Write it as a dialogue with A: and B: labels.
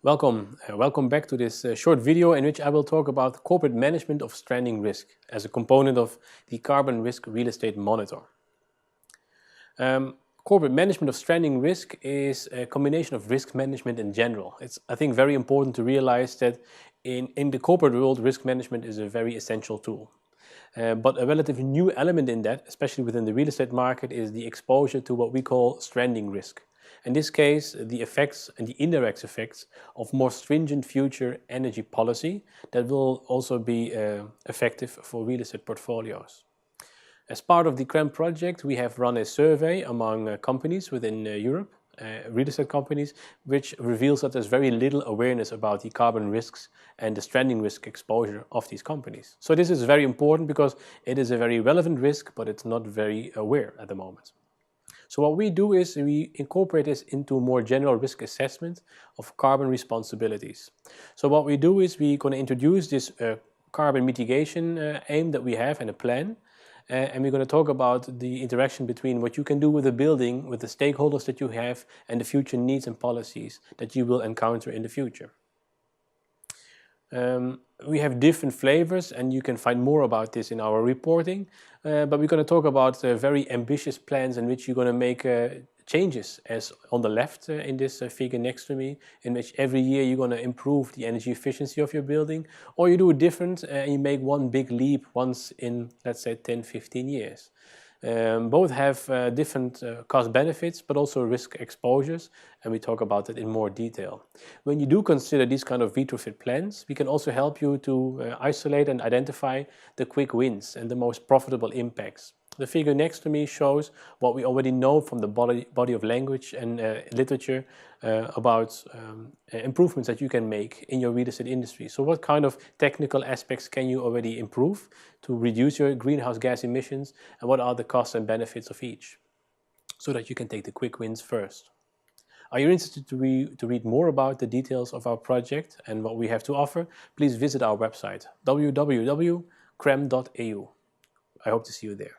A: Welcome back to this short video in which I will talk about corporate management of stranding risk as a component of the carbon risk real estate monitor. Corporate management of stranding risk is a combination of risk management in general. It's, I think, very important to realize that in the corporate world, risk management is a very essential tool. But a relatively new element in that, especially within the real estate market, is the exposure to what we call stranding risk. In this case, the effects and the indirect effects of more stringent future energy policy that will also be effective for real estate portfolios. As part of the CRREM project, we have run a survey among companies within Europe, real estate companies, which reveals that there's very little awareness about the carbon risks and the stranding risk exposure of these companies. So this is very important because it is a very relevant risk, but it's not very aware at the moment. So what we do is we incorporate this into more general risk assessment of carbon responsibilities. So what we do is we're going to introduce this carbon mitigation aim that we have and a plan. And we're going to talk about the interaction between what you can do with the building, with the stakeholders that you have, and the future needs and policies that you will encounter in the future. We have different flavors, and you can find more about this in our reporting. But we're going to talk about very ambitious plans in which you're going to make changes, as on the left in this figure next to me, in which every year you're going to improve the energy efficiency of your building, or you do it different and you make one big leap once in, let's say, 10-15 years. Both have different cost benefits, but also risk exposures, and we talk about that in more detail. When you do consider these kind of retrofit plans, we can also help you to isolate and identify the quick wins and the most profitable impacts. The figure next to me shows what we already know from the body of language and literature about improvements that you can make in your real estate industry. So what kind of technical aspects can you already improve to reduce your greenhouse gas emissions, and what are the costs and benefits of each, so that you can take the quick wins first. Are you interested to read more about the details of our project and what we have to offer? Please visit our website www.crrem.eu. I hope to see you there.